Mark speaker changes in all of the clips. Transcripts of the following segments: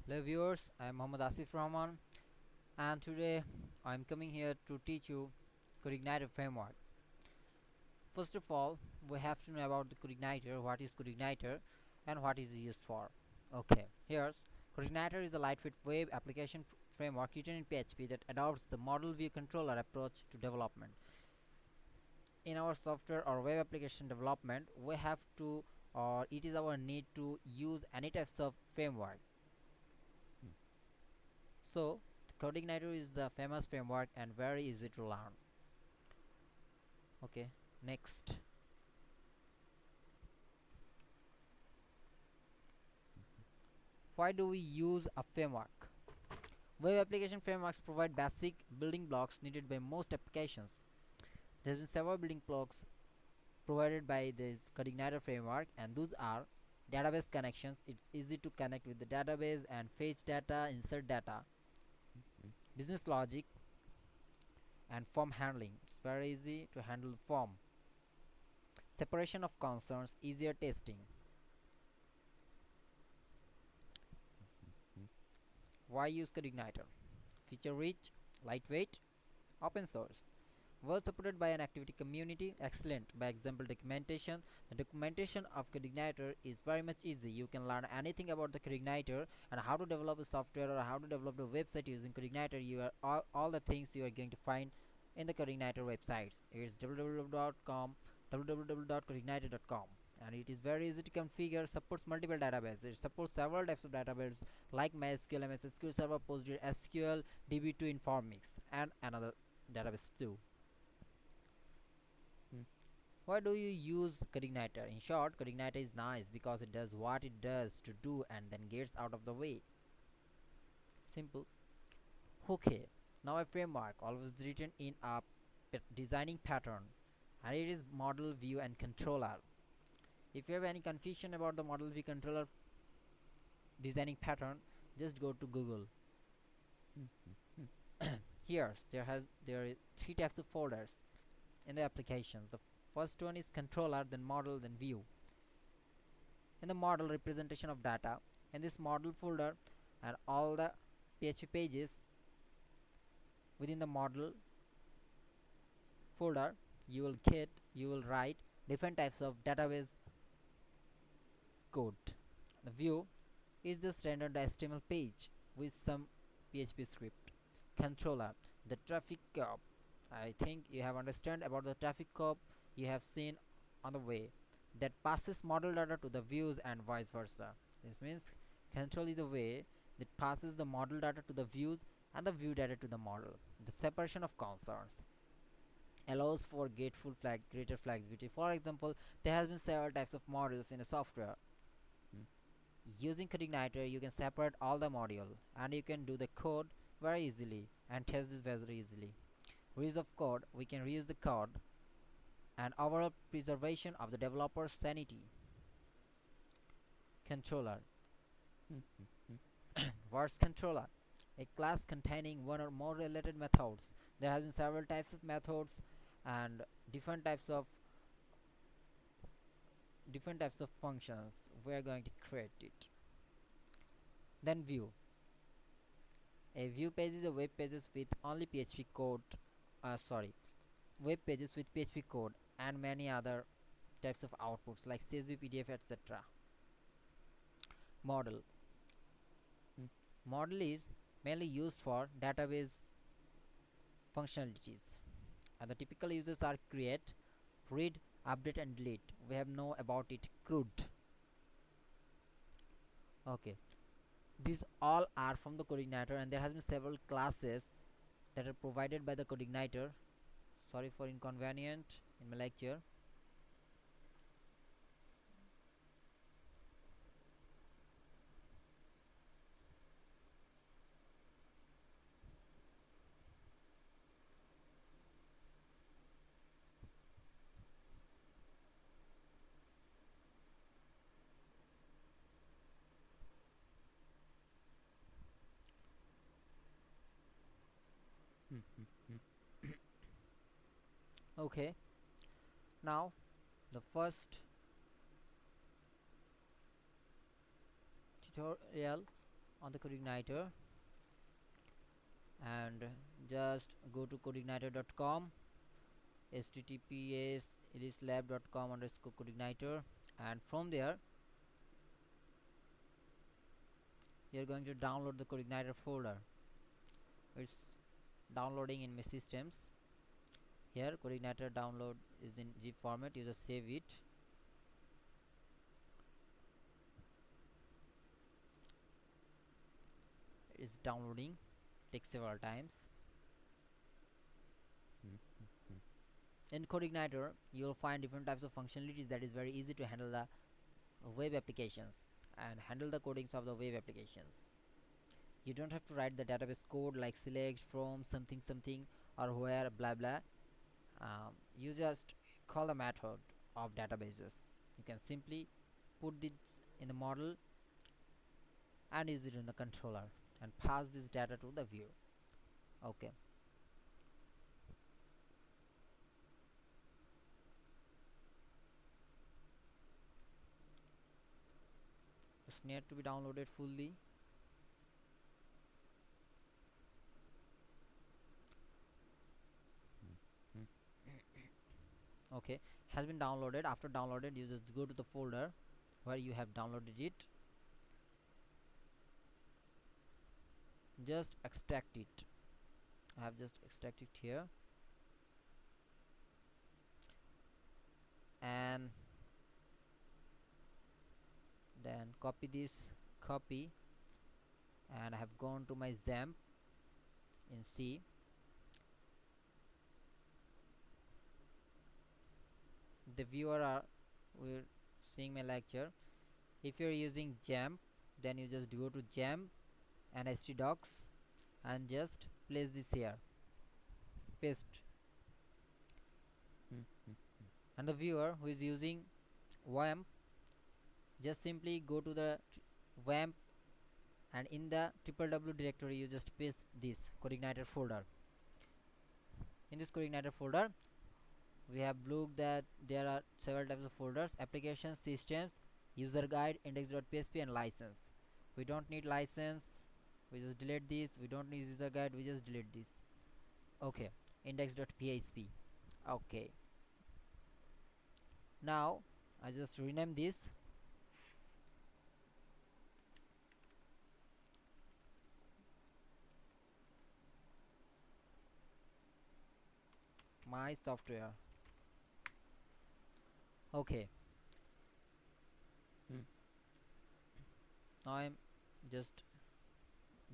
Speaker 1: Hello viewers, I am Muhammad Asif Rahman, and today I am coming here to teach you CodeIgniter framework. First of all, we have to know about the CodeIgniter, what is CodeIgniter and what is it used for. Okay, here's CodeIgniter is a lightweight web application framework written in PHP that adopts the model view controller approach to development. In our software or web application development, we have to, or it is our need to use any types of framework. So CodeIgniter is the famous framework and very easy to learn. Okay, next. Why do we use a framework? Web application frameworks provide basic building blocks needed by most applications. There have been several building blocks provided by this CodeIgniter framework, and those are database connections. It's easy to connect with the database and fetch data, insert data. Business logic and form handling. It's very easy to handle form. Separation of concerns, easier testing. Why use CodeIgniter? Feature rich, lightweight, open source. Well supported by an activity community, excellent. By example documentation. The documentation of CodeIgniter is very much easy. You can learn anything about the CodeIgniter and how to develop a software or how to develop a website using CodeIgniter. You are all the things you are going to find in the CodeIgniter websites. It's www.codeigniter.com, and it is very easy to configure. Supports multiple databases. It supports several types of databases like MySQL, MS SQL Server, PostgreSQL, DB2, Informix, and another database too. Why do you use CodeIgniter? In short, CodeIgniter is nice because it does what it does to do and then gets out of the way. Simple. Okay, now a framework always written in a designing pattern, and it is model view and controller. If you have any confusion about the model view controller designing pattern, just go to Google. Here there are three types of folders in the applications. The first one is controller, then model, then view. In the model, representation of data. In this model folder and all the PHP pages within the model folder, you will write different types of database code. The view is just rendered HTML page with some PHP script. Controller, the traffic cop. I think you have understand about the traffic cop you have seen on the way, that passes model data to the views and vice versa. This means control is the way that passes the model data to the views and the view data to the model. The separation of concerns allows for greater flexibility. For example, there has been several types of modules in a software. Using CodeIgniter, you can separate all the module and you can do the code very easily and test this very easily. Reuse of code, we can reuse the code, and overall preservation of the developer's sanity. Controller. What's controller? A class containing one or more related methods. There has been several types of methods and different types of functions. We are going to create it. Then view. A view page is a web pages with only PHP code. Web pages with PHP code and many other types of outputs like CSV, PDF, etc. Model. Model is mainly used for database functionalities, and the typical uses are create, read, update, and delete. We have know about it. CRUD. Okay, these all are from the CodeIgniter, and there has been several classes that are provided by the CodeIgniter. Sorry for inconvenient in my lecture. Okay, now the first tutorial on the CodeIgniter and just go to codeigniter.com, https://elislab.com/codeigniter, and from there you're going to download the CodeIgniter folder. It's downloading in my systems. Here CodeIgniter download is in zip format. You just save it. It's downloading, takes several times. In CodeIgniter you will find different types of functionalities that is very easy to handle the web applications and handle the codings of the web applications. You don't have to write the database code like select from something something or where blah blah. You just call the method of databases. You can simply put this in the model and use it in the controller and pass this data to the viewer. Okay. It's need to be downloaded fully. Okay, has been downloaded. After downloaded, you just go to the folder where you have downloaded it. Just extract it. I have just extracted here, and then copy this copy, and I have gone to my XAMPP in C. The viewer are we're seeing my lecture. If you're using XAMPP, then you just go to XAMPP and htdocs and just place this here, paste. And the viewer who is using WAMP, just simply go to the WAMP and in the www directory you just paste this CodeIgniter folder. In this CodeIgniter folder we have looked that there are several types of folders: applications, systems, user guide, index.php, and license. We don't need license, we just delete this. We don't need user guide, we just delete this. Okay, index.php. Okay, now I just rename this my software. Okay. Now I'm just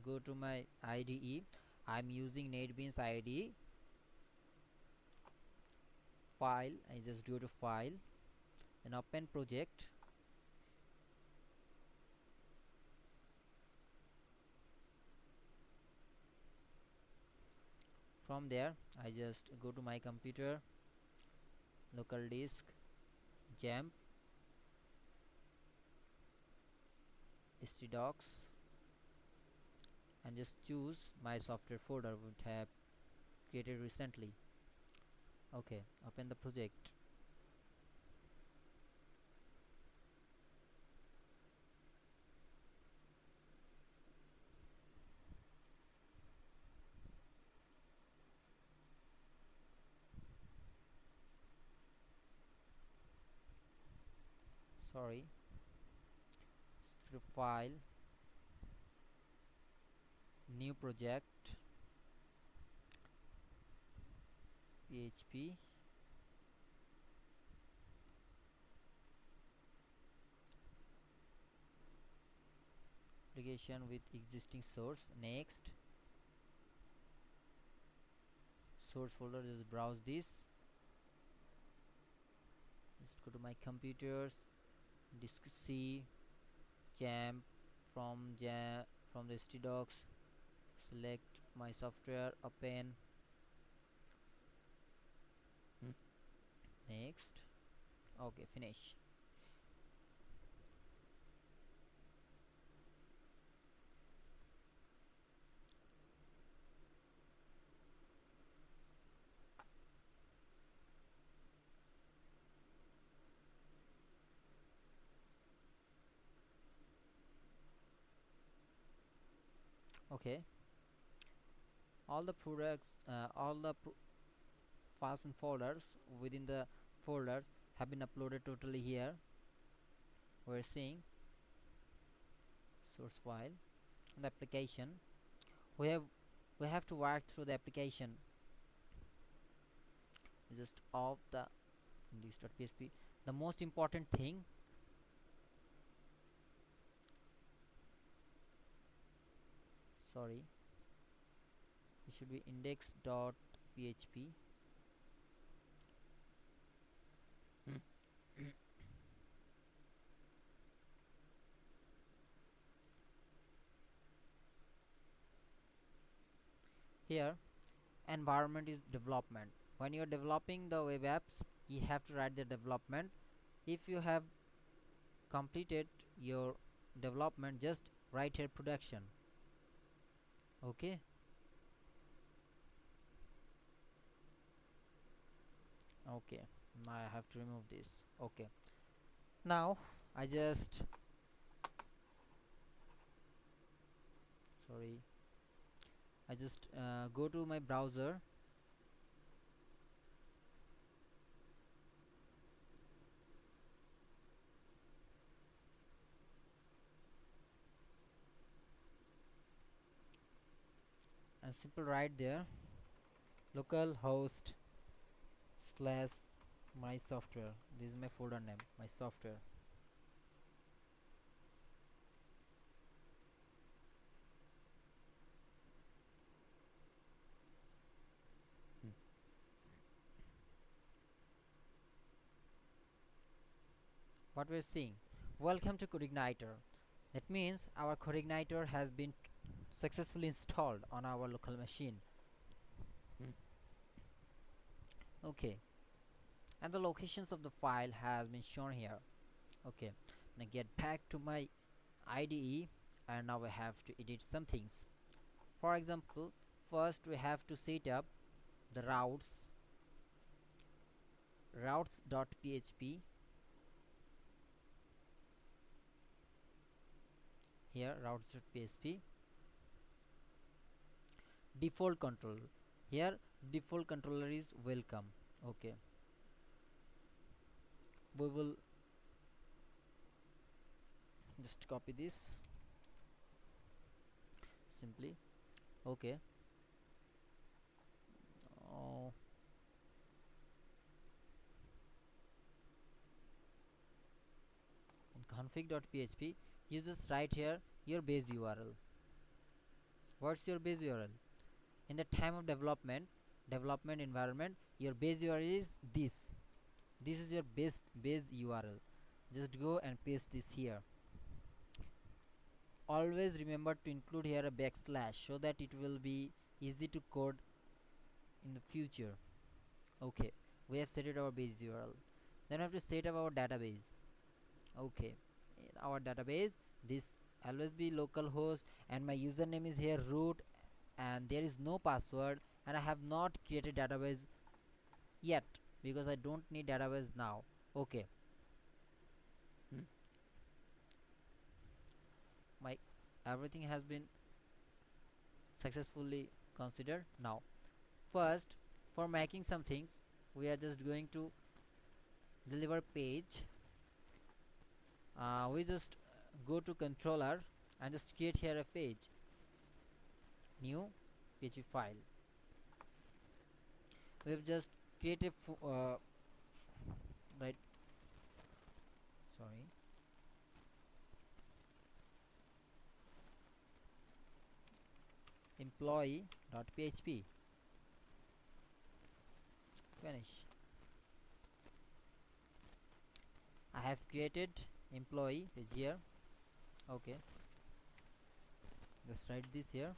Speaker 1: go to my IDE. I'm using NetBeans IDE. File, I just go to file and open project. From there I just go to my computer, local disk, XAMPP, htdocs, and just choose my software folder which I have created recently. Okay, open the project. Sorry, script file, new project, PHP, application with existing source. Next, source folder, just browse this. Just go to my computers, disk C, XAMPP, from the htdocs, select my software, open. Next. Okay, finish. Okay, all the products, all the files and folders within the folders have been uploaded totally here. We're seeing source file, the application. We have we have to work through the application. Just off the index.php. The most important thing, sorry, it should be index.php. Here environment is development. When you're developing the web apps, you have to write the development. If you have completed your development, just write here production. Okay, okay, now I have to remove this. Okay, now I just, sorry, I just go to my browser and simple write there localhost slash my software. This is my folder name, my software. Hmm. What we're seeing, welcome to CodeIgniter. That means our CodeIgniter has been successfully installed on our local machine. Okay, and the locations of the file has been shown here. Okay, now get back to my IDE, and now we have to edit some things. For example, first we have to set up the routes.php. Here routes.php default controller. Here default controller is welcome. Okay, we will just copy this simply. Okay, oh, in config.php you just write here your base URL. What's your base URL? In the time of development environment, your base URL is this is your base URL. Just go and paste this here. Always remember to include here a backslash so that it will be easy to code in the future. Okay, we have set it our base URL. Then we have to set up our database. Okay, in our database, this always be localhost, and my username is here root, and there is no password, and I have not created database yet because I don't need database now. Okay, my everything has been successfully considered. Now first, for making something, we are just going to deliver page. We just go to controller and just create here a page, new PHP file. We've just created right, sorry, employee.php. Finish. I have created employee page here. Okay, just write this here.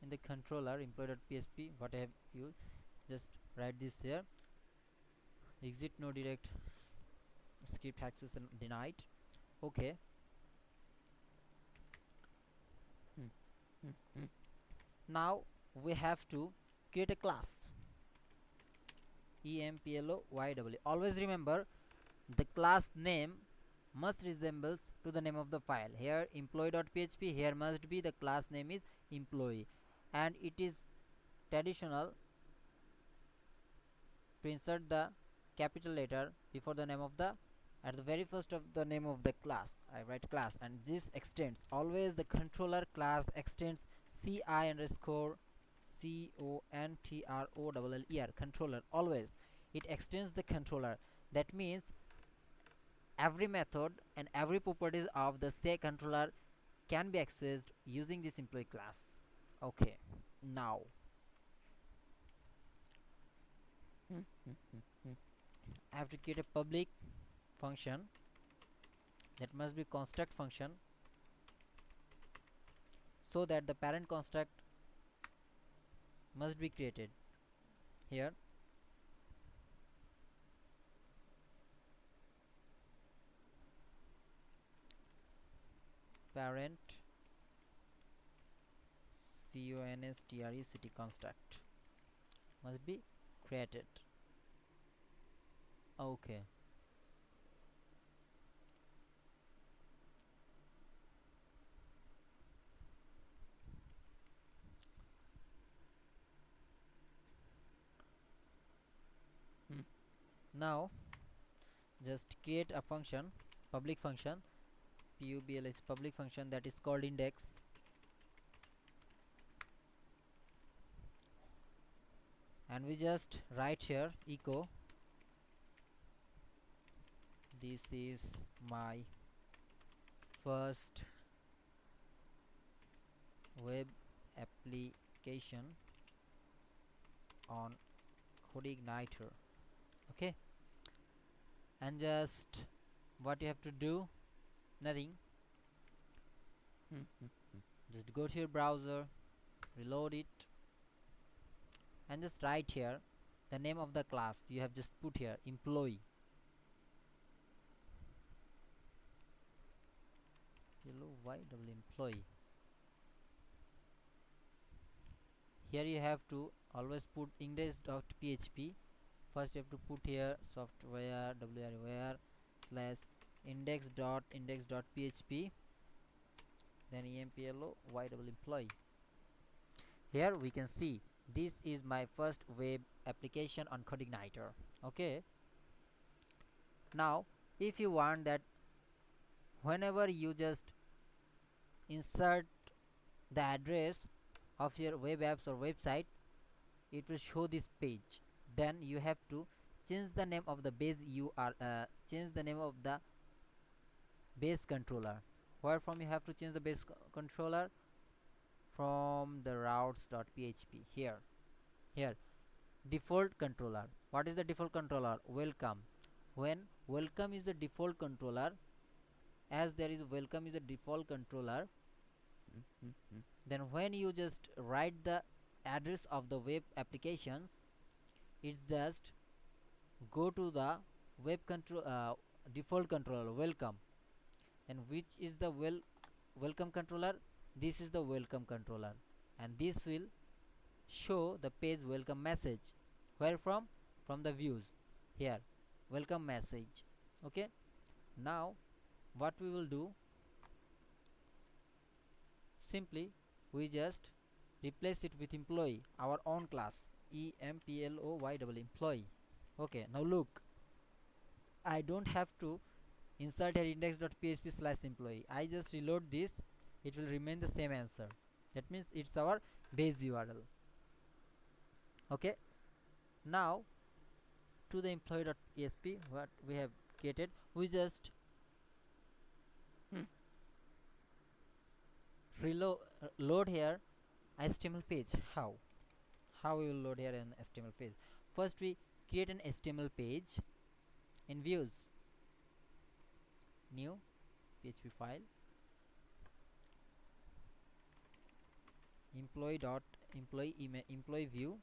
Speaker 1: In the controller employee.php, what I have used, just write this here. Exit no direct script access and denied. Okay. Now we have to create a class. employee. Always remember the class name must resembles to the name of the file. Here employee.php, here must be the class name is employee, and it is traditional to insert the capital letter before the name of the at the very first of the name of the class. I write class, and this extends always the controller class extends ci underscore controller controller. Always it extends the controller. That means every method and every properties of the say controller can be accessed using this employee class. Okay, now I have to create a public function that must be construct function, so that the parent construct must be created. Here parent construct construct must be created. Okay, now just create a function, public function, public function that is called index, and we just write here echo this is my first web application on CodeIgniter. Okay, and just what you have to do, nothing. Just go to your browser, reload it, and just write here the name of the class you have just put here, employee. Employee. Here you have to always put index.php. First you have to put here software where slash index.php, then employee. Here we can see this is my first web application on CodeIgniter. Okay, now if you want that whenever you just insert the address of your web apps or website, it will show this page. Then you have to change the name of the base change the name of the base controller. Where from you have to change the base controller? From the routes.php. Here default controller. What is the default controller? Welcome. When welcome is the default controller, as there is welcome is a default controller, then when you just write the address of the web applications, it's just go to the web control default controller welcome, and which is the welcome controller? This is the welcome controller, and this will show the page welcome message. Where from the views. Here welcome message. Okay, now what we will do, simply we just replace it with employee, our own class, employee. Okay, now look, I don't have to insert here index.php slash employee. I just reload this, it will remain the same answer. That means it's our base URL. Okay, now to the employee.php what we have created, we just load here HTML page. How we will load here an HTML page? First we create an HTML page in views, new PHP file, employee view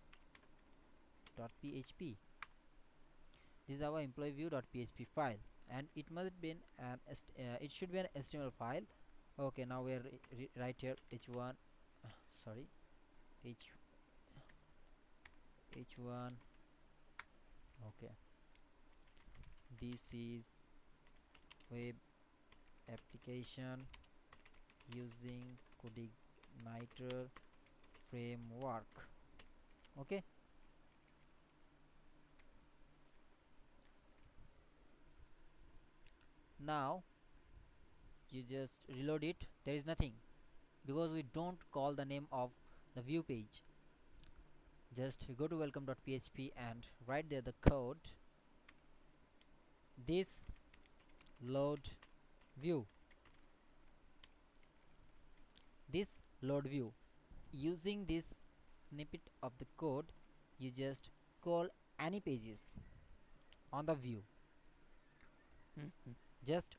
Speaker 1: dot php. This is our employee view dot php file, and it must be it should be an HTML file. Okay, now we are right here h1 sorry h1 Okay, this is web application using CodeIgniter framework. Okay, now you just reload it. There is nothing because we don't call the name of the view page. Just go to welcome.php and write there the code this load view, this load view. Using this snippet of the code, you just call any pages on the view. Just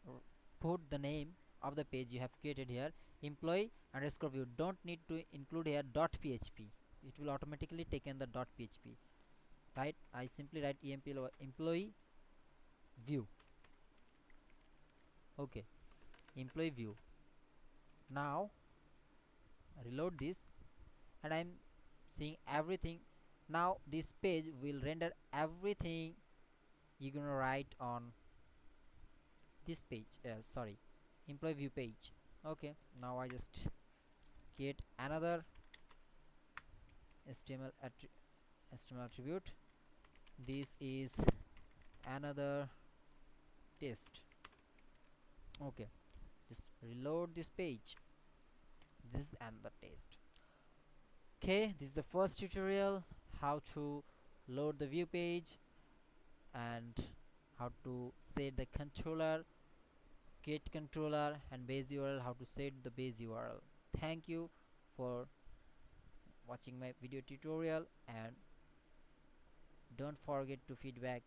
Speaker 1: put the name of the page you have created here, employee underscore view. Don't need to include here dot php, it will automatically take in the dot php. Right, I simply write employee view. Okay, employee view. Now reload this and I'm seeing everything. Now this page will render everything you're gonna write on this page, sorry, employee view page. Okay, now I just create another HTML attribute. This is another test. Okay, just reload this page. This is another test. Okay, this is the first tutorial how to load the view page and how to set the controller, get controller, and base URL, how to set the base URL. Thank you for watching my video tutorial, and don't forget to feedback